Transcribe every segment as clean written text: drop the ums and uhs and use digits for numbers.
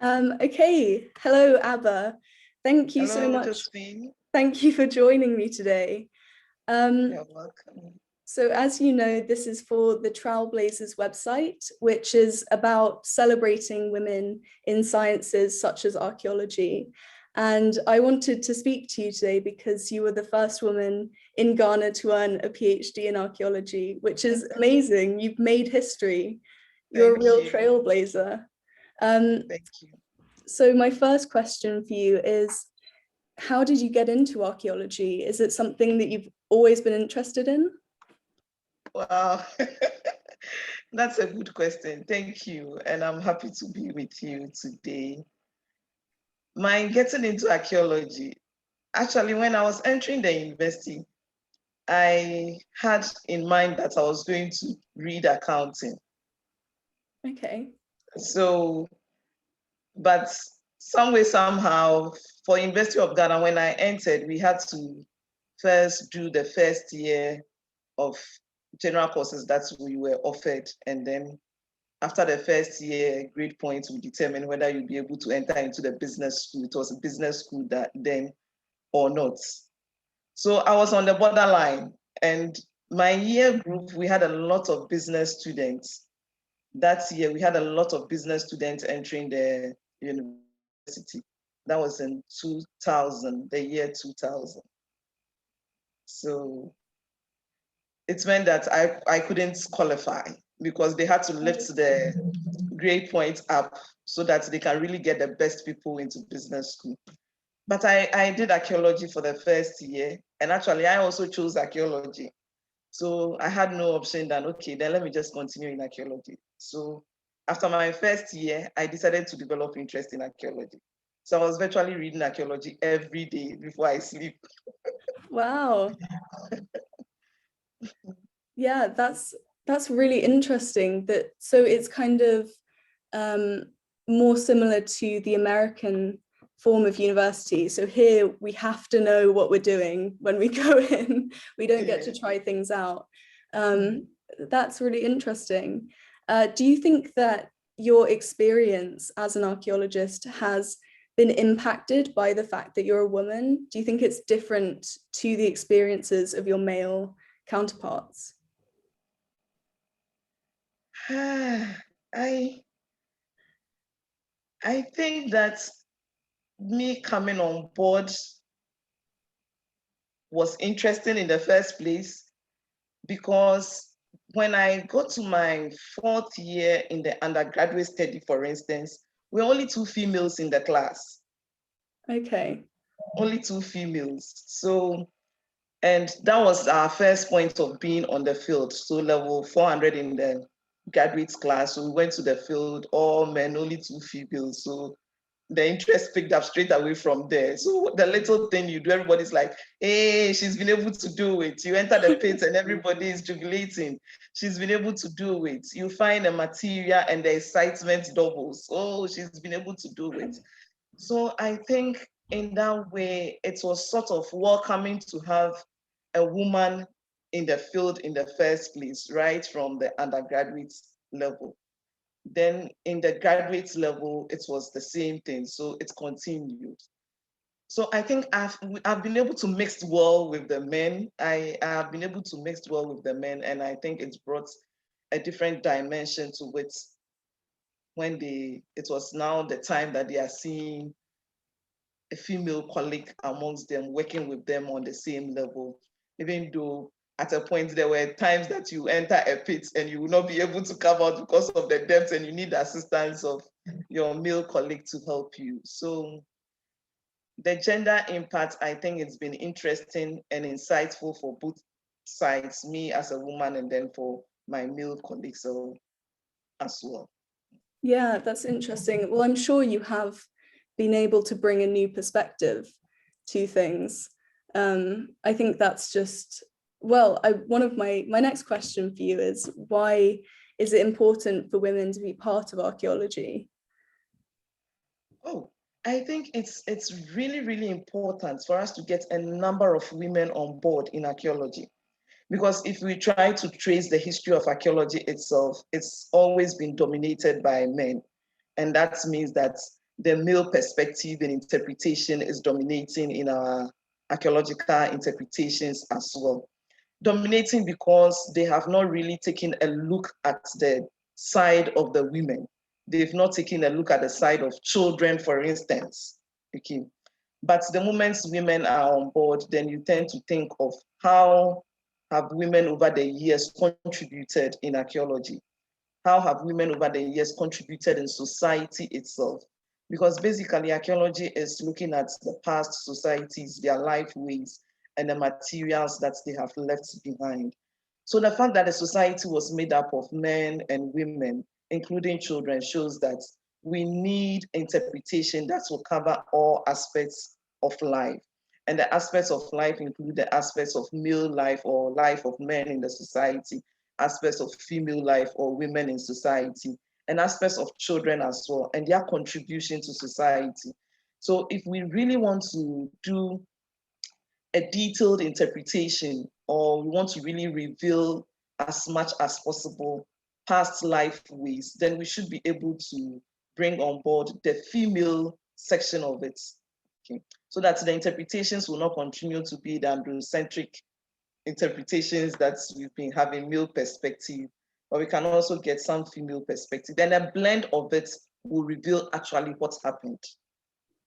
Okay, hello, Abba. Thank you so Hello, much. Josephine. Thank you for joining me today. You're welcome. So as you know, this is for the TrowelBlazers website, which is about celebrating women in sciences such as archaeology. And I wanted to speak to you today because you were the first woman in Ghana to earn a PhD in archaeology, which is amazing. You've made history. You're a Thank real you. trailblazer. Um, Thank you. so my first question for you is, how did you get into archaeology? Is it something that you've always been interested in? Wow. That's a good question. Thank you. And I'm happy to be with you today. My getting into archaeology, actually, when I was entering the university, I had in mind that I was going to read accounting. Okay. So, but some way, somehow, for University of Ghana, when I entered, we had to first do the first year of general courses that we were offered. And then after the first year, grade points will determine whether you'll be able to enter into the business school. It was a business school that then or not. So I was on the borderline. And my year group, we had a lot of business students. That year, we had a lot of business students entering the university. That was in 2000, the year 2000. So it meant that I couldn't qualify because they had to lift the grade point up so that they can really get the best people into business school. But I did archaeology for the first year, and actually I also chose archaeology. So I had no option than, okay, then let me just continue in archaeology. So after my first year, I decided to develop interest in archaeology. So I was virtually reading archaeology every day before I sleep. Wow. Yeah, that's really interesting. So it's kind of um, more similar to the American form of university. So here we have to know what we're doing when we go in. We don't get to try things out. That's really interesting. Do you think that your experience as an archaeologist has been impacted by the fact that you're a woman? Do you think it's different to the experiences of your male counterparts? I I think that me coming on board was interesting in the first place because when I got to my fourth year in the undergraduate study, for instance, we're only two females in the class. Okay. Only two females. So, and that was our first point of being on the field. So level 400 in the graduate class. So we went to the field, all men, only two females. So the interest picked up straight away from there. So the little thing you do, everybody's like, hey, she's been able to do it. You enter the pit and everybody is jubilating. She's been able to do it. You find a material and the excitement doubles. Oh, she's been able to do it. So I think in that way, it was sort of welcoming to have a woman in the field in the first place, right from the undergraduate level. Then in the graduate level, it was the same thing. So it continued. So I think I've been able to mix well with the men. I have been able to mix well with the men, and I think it's brought a different dimension to it when it was now the time that they are seeing a female colleague amongst them, working with them on the same level, even though at a point there were times that you enter a pit and you will not be able to come out because of the depth and you need the assistance of your male colleague to help you. So the gender impact, I think it's been interesting and insightful for both sides, me as a woman and then for my male colleagues as well. Yeah, that's interesting. Well, I'm sure you have been able to bring a new perspective to things. I think that's just, well, one of my next question for you is, why is it important for women to be part of archaeology? Oh, I think it's really, really important for us to get a number of women on board in archaeology. Because if we try to trace the history of archaeology itself, it's always been dominated by men. And that means that the male perspective and interpretation is dominating in our archaeological interpretations as well. Dominating because they have not really taken a look at the side of the women. They've not taken a look at the side of children, for instance. Okay. But the moment women are on board, then you tend to think of how have women over the years contributed in archaeology? How have women over the years contributed in society itself? Because basically archaeology is looking at the past societies, their life ways, and the materials that they have left behind. So the fact that the society was made up of men and women, including children, shows that we need interpretation that will cover all aspects of life. And the aspects of life include the aspects of male life or life of men in the society, aspects of female life or women in society, and aspects of children as well, and their contribution to society. So if we really want to do a detailed interpretation, or we want to really reveal as much as possible past life ways, then we should be able to bring on board the female section of it. Okay. So that the interpretations will not continue to be the androcentric interpretations that we've been having, male perspective, but we can also get some female perspective. Then a blend of it will reveal actually what's happened.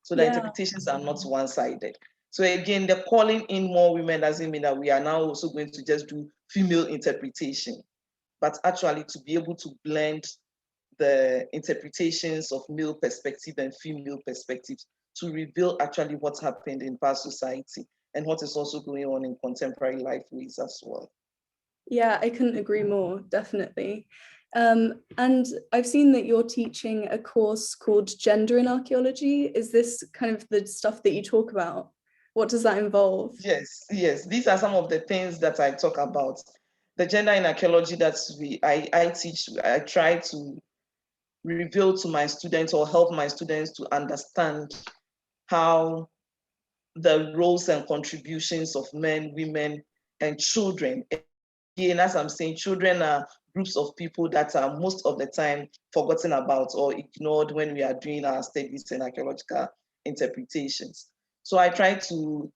So the interpretations are not one-sided. So again, the calling in more women doesn't mean that we are now also going to just do female interpretation, but actually to be able to blend the interpretations of male perspective and female perspectives to reveal actually what's happened in past society and what is also going on in contemporary life ways as well. Yeah, I couldn't agree more, definitely. And I've seen that you're teaching a course called Gender in Archaeology. Is this kind of the stuff that you talk about? What does that involve? Yes, yes. These are some of the things that I talk about. The gender in archaeology that I teach, I try to reveal to my students or help my students to understand how the roles and contributions of men, women, and children. Again, as I'm saying, children are groups of people that are most of the time forgotten about or ignored when we are doing our studies and archaeological interpretations. So I try to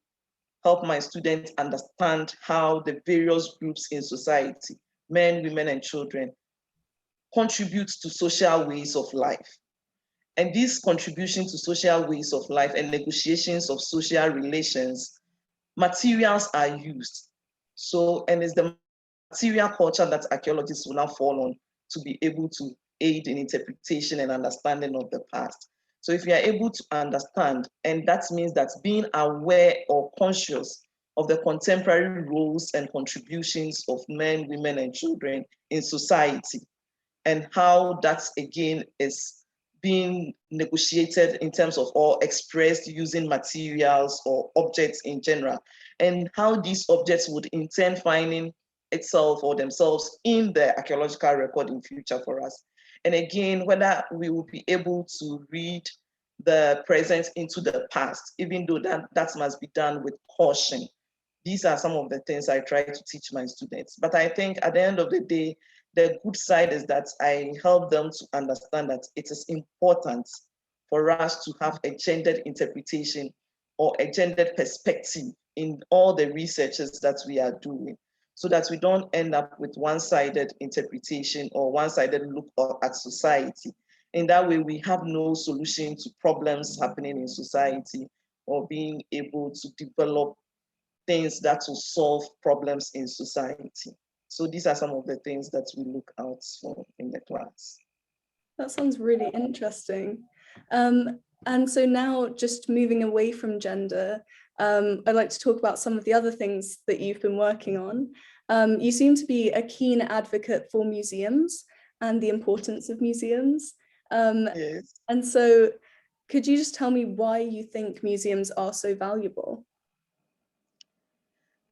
help my students understand how the various groups in society, men, women, and children, contribute to social ways of life. And this contribution to social ways of life and negotiations of social relations, materials are used. So, and it's the material culture that archaeologists will now fall on to be able to aid in interpretation and understanding of the past. So if you are able to understand, and that means that being aware or conscious of the contemporary roles and contributions of men, women, and children in society, and how that again is being negotiated in terms of or expressed using materials or objects in general, and how these objects would in turn finding itself or themselves in the archaeological record in future for us. And again, whether we will be able to read the present into the past, even though that must be done with caution. These are some of the things I try to teach my students. But I think at the end of the day, the good side is that I help them to understand that it is important for us to have a gendered interpretation or a gendered perspective in all the researches that we are doing, so that we don't end up with one-sided interpretation or one-sided look at society. In that way, we have no solution to problems happening in society or being able to develop things that will solve problems in society. So these are some of the things that we look out for in the class. That sounds really interesting. And so now, just moving away from gender, I'd like to talk about some of the other things that you've been working on. You seem to be a keen advocate for museums and the importance of museums. Yes. And so could you just tell me why you think museums are so valuable?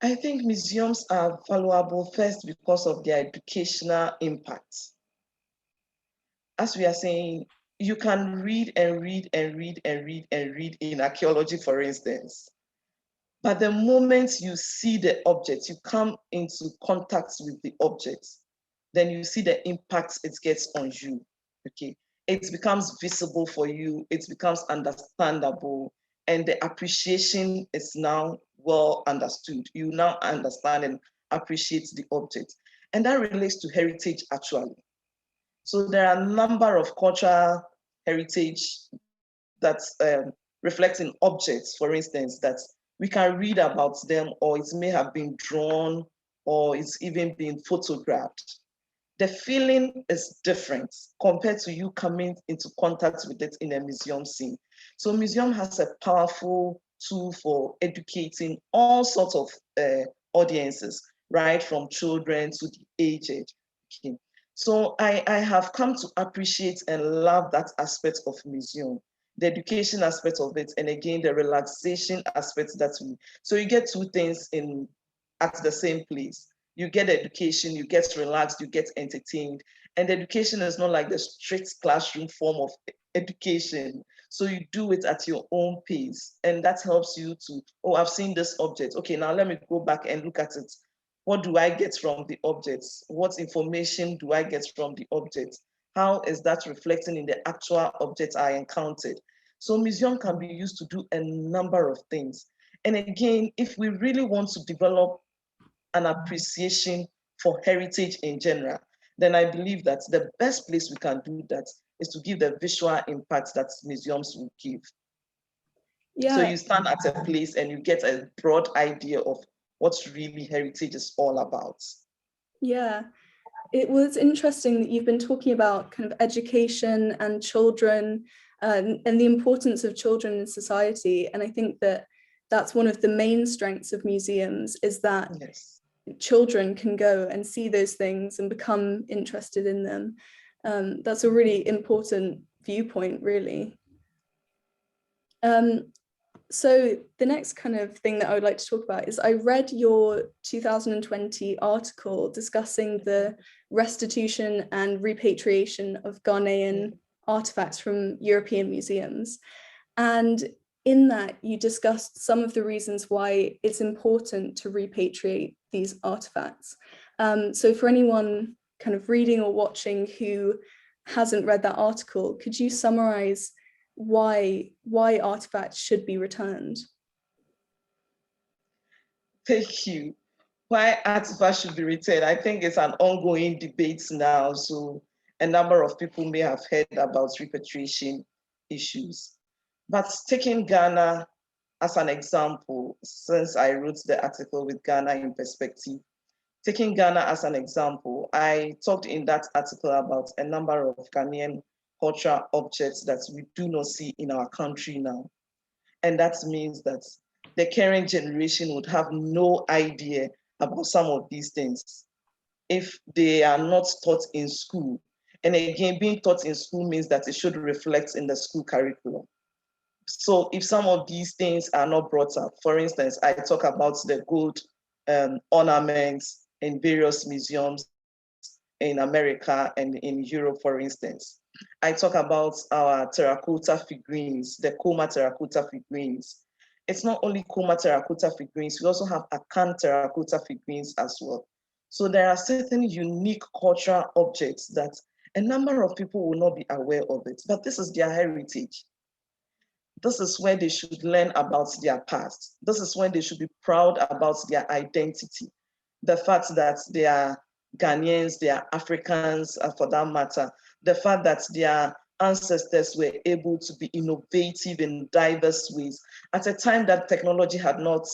I think museums are valuable first because of their educational impact. As we are saying, you can read and read and read and read and read in archaeology, for instance. But the moment you see the object, you come into contact with the object, then you see the impact it gets on you. Okay. it becomes visible for you, it becomes understandable, and the appreciation is now well understood. You now understand and appreciate the object. And that relates to heritage actually. So there are a number of cultural heritage that's reflecting objects, for instance, that we can read about them, or it may have been drawn, or it's even been photographed. The feeling is different compared to you coming into contact with it in a museum scene. So museum has a powerful tool for educating all sorts of audiences, right from children to the aged. Okay. So I have come to appreciate and love that aspect of museum, the education aspect of it, and again, the relaxation aspect that so you get two things in at the same place. You get education, you get relaxed, you get entertained. And education is not like the strict classroom form of education. So you do it at your own pace. And that helps you to, oh, I've seen this object. Okay, now let me go back and look at it. What do I get from the objects? What information do I get from the object? How is that reflecting in the actual object I encountered? So museum can be used to do a number of things. And again, if we really want to develop an appreciation for heritage in general, then I believe that the best place we can do that is to give the visual impact that museums will give. Yeah. So you stand at a place and you get a broad idea of what really heritage is all about. Yeah. It was interesting that you've been talking about kind of education and children and the importance of children in society. And I think that that's one of the main strengths of museums, is that yes, children can go and see those things and become interested in them. That's a really important viewpoint, really. So the next kind of thing that I would like to talk about is I read your 2020 article discussing the restitution and repatriation of Ghanaian artifacts from European museums. And in that, you discussed some of the reasons why it's important to repatriate these artifacts. So for anyone kind of reading or watching who hasn't read that article, could you summarize why artifacts should be returned? Thank you. Why artifacts should be returned? I think it's an ongoing debate now. So a number of people may have heard about repatriation issues. But taking Ghana as an example, since I wrote the article with Ghana in perspective, taking Ghana as an example, I talked in that article about a number of Ghanaian cultural objects that we do not see in our country now. And that means that the current generation would have no idea about some of these things if they are not taught in school. And again, being taught in school means that it should reflect in the school curriculum. So if some of these things are not brought up, for instance, I talk about the gold ornaments in various museums in America and in Europe, for instance. I talk about our terracotta figurines, the Koma terracotta figurines. It's not only Koma terracotta figurines, we also have Akan terracotta figurines as well. So there are certain unique cultural objects that a number of people will not be aware of it, but this is their heritage. This is where they should learn about their past. This is when they should be proud about their identity. The fact that they are Ghanaians, they are Africans, for that matter. The fact that their ancestors were able to be innovative in diverse ways at a time that technology had not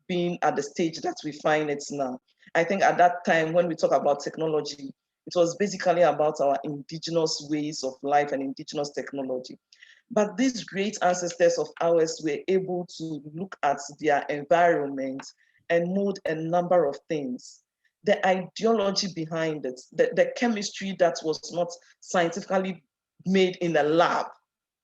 been at the stage that we find it now. I think at that time, when we talk about technology, it was basically about our indigenous ways of life and indigenous technology. But these great ancestors of ours were able to look at their environment and mold a number of things. The ideology behind it, the chemistry that was not scientifically made in the lab,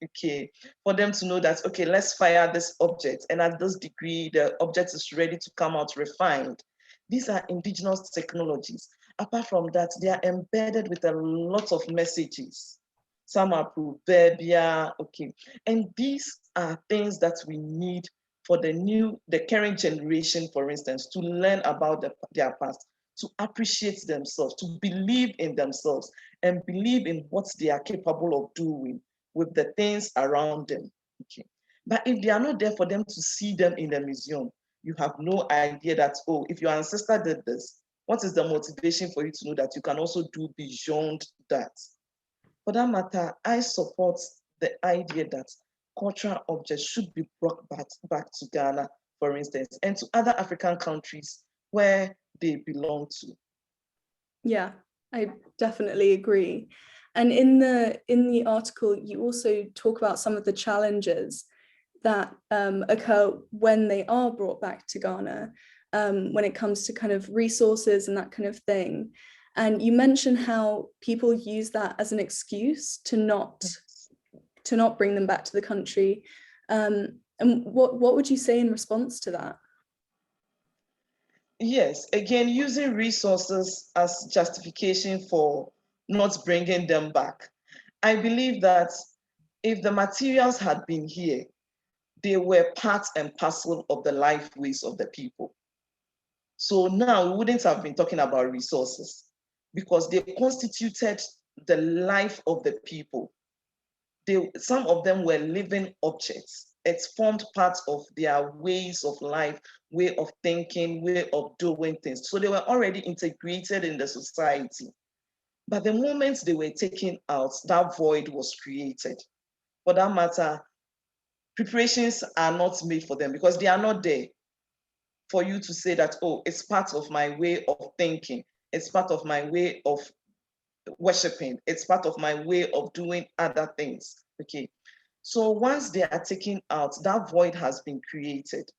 okay, for them to know that, okay, let's fire this object, and at this degree, the object is ready to come out refined. These are indigenous technologies. Apart from that, they are embedded with a lot of messages. Some are proverbial, okay. And these are things that we need for the current generation, for instance, to learn about their past, to appreciate themselves, to believe in themselves, and believe in what they are capable of doing with the things around them. Okay. But if they are not there for them to see them in the museum, you have no idea that, oh, if your ancestor did this, what is the motivation for you to know that you can also do beyond that? For that matter, I support the idea that cultural objects should be brought back to Ghana, for instance, and to other African countries where they belong to. Yeah, I definitely agree. And in the article, you also talk about some of the challenges that occur when they are brought back to Ghana, when it comes to kind of resources and that kind of thing. And you mentioned how people use that as an excuse to not bring them back to the country. And what would you say in response to that? Yes, again, using resources as justification for not bringing them back. I believe that if the materials had been here, they were part and parcel of the life ways of the people. So now we wouldn't have been talking about resources because they constituted the life of the people. Some of them were living objects. It formed part of their ways of life, way of thinking, way of doing things. So they were already integrated in the society. But the moment they were taken out, that void was created. For that matter, preparations are not made for them because they are not there for you to say that, oh, it's part of my way of thinking. It's part of my way of worshiping. It's part of my way of doing other things. Okay. So once they are taken out, that void has been created.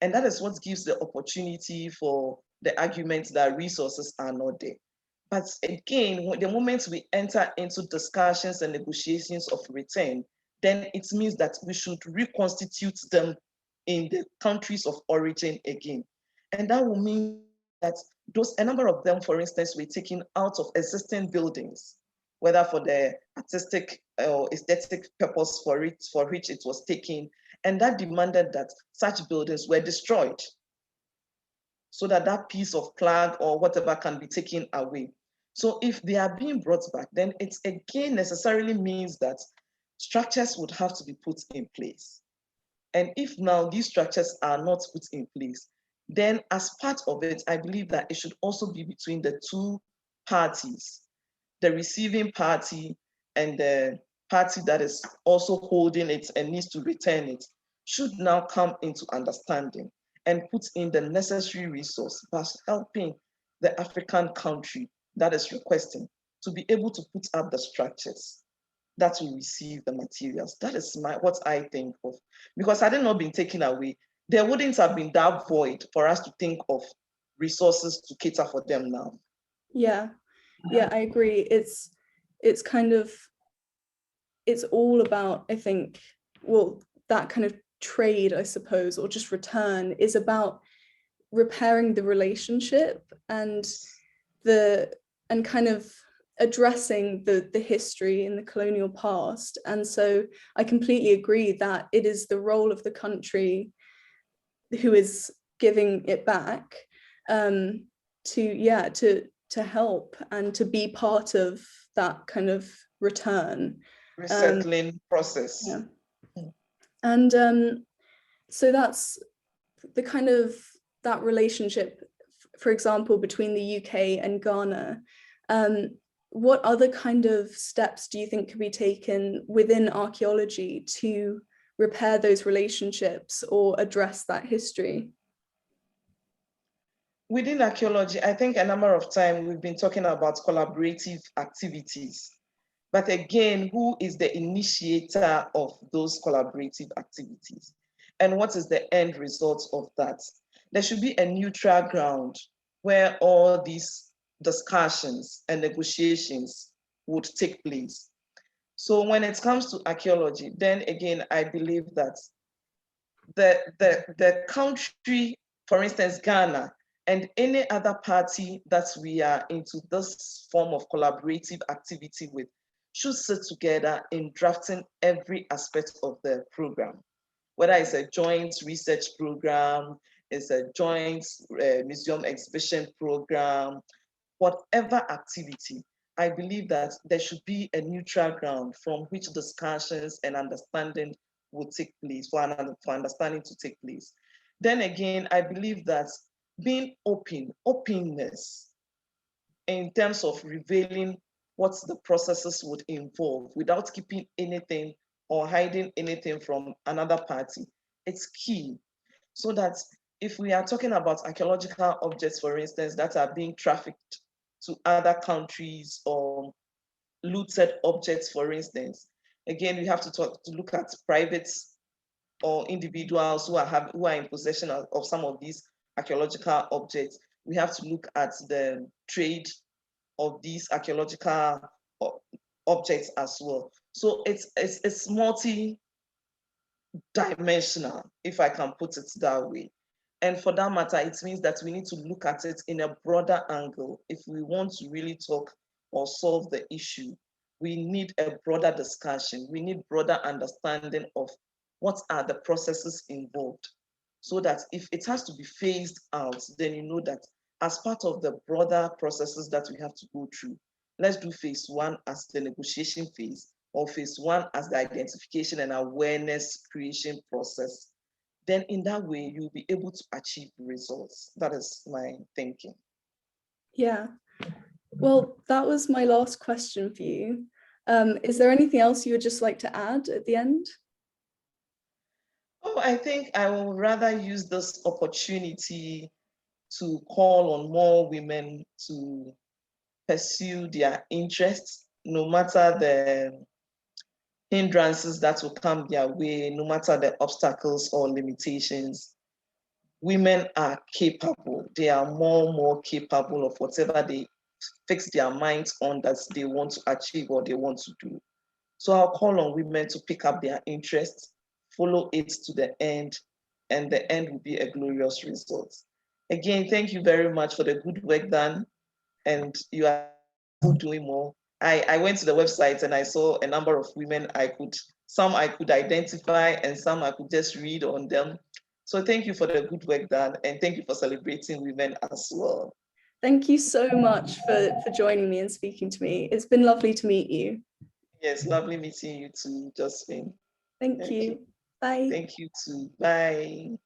And that is what gives the opportunity for the argument that resources are not there. But again, the moment we enter into discussions and negotiations of return, then it means that we should reconstitute them in the countries of origin again. And that will mean that a number of them, for instance, were taken out of existing buildings, whether for the artistic or aesthetic purpose for which it was taken, and that demanded that such buildings were destroyed so that that piece of flag or whatever can be taken away. So if they are being brought back, then it again necessarily means that structures would have to be put in place. And if now these structures are not put in place, then as part of it, I believe that it should also be between the two parties, the receiving party and the party that is also holding it and needs to return it, should now come into understanding and put in the necessary resource by helping the African country that is requesting to be able to put up the structures that will receive the materials. That is what I think of. Because had it not been taken away, there wouldn't have been that void for us to think of resources to cater for them now. Yeah, I agree. It's kind of, it's all about, I think, well, that kind of trade, I suppose, or just return is about repairing the relationship and kind of addressing the history in the colonial past. And so I completely agree that it is the role of the country who is giving it back to help and to be part of that kind of return. Resettling process. Yeah. And so that's the kind of that relationship, for example, between the UK and Ghana. What other kind of steps do you think could be taken within archaeology to repair those relationships or address that history? Within archaeology, I think a number of times we've been talking about collaborative activities. But again, who is the initiator of those collaborative activities? And what is the end result of that? There should be a neutral ground where all these discussions and negotiations would take place. So when it comes to archaeology, then again, I believe that the country, for instance, Ghana, and any other party that we are into this form of collaborative activity with should sit together in drafting every aspect of the program, whether it's a joint research program, it's a joint museum exhibition program, whatever activity, I believe that there should be a neutral ground from which discussions and understanding will take place, for understanding to take place. Then again, I believe that being openness in terms of revealing what the processes would involve without keeping anything or hiding anything from another party, it's key. So that if we are talking about archaeological objects, for instance, that are being trafficked to other countries or looted objects, for instance, again, we have to look at private or individuals who are in possession of some of these archaeological objects. We have to look at the trade of these archaeological objects as well. So it's multi-dimensional, if I can put it that way. And for that matter, it means that we need to look at it in a broader angle. If we want to really talk or solve the issue, we need a broader discussion. We need broader understanding of what are the processes involved, so that if it has to be phased out, then you know that as part of the broader processes that we have to go through, let's do phase one as the negotiation phase, or phase one as the identification and awareness creation process. Then in that way, you'll be able to achieve results. That is my thinking. Yeah. Well, that was my last question for you. Is there anything else you would just like to add at the end? Oh, I think I will rather use this opportunity to call on more women to pursue their interests, no matter the hindrances that will come their way, no matter the obstacles or limitations. Women are capable. They are more capable of whatever they fix their minds on that they want to achieve or they want to do. So I'll call on women to pick up their interests, follow it to the end, and the end will be a glorious result. Again, thank you very much for the good work done, and you are doing more. I went to the website and I saw a number of women some I could identify and some I could just read on them. So thank you for the good work done, and thank you for celebrating women as well. Thank you so much for joining me and speaking to me. It's been lovely to meet you. Yes, lovely meeting you too, Josephine. Thank you. Bye. Thank you too. Bye.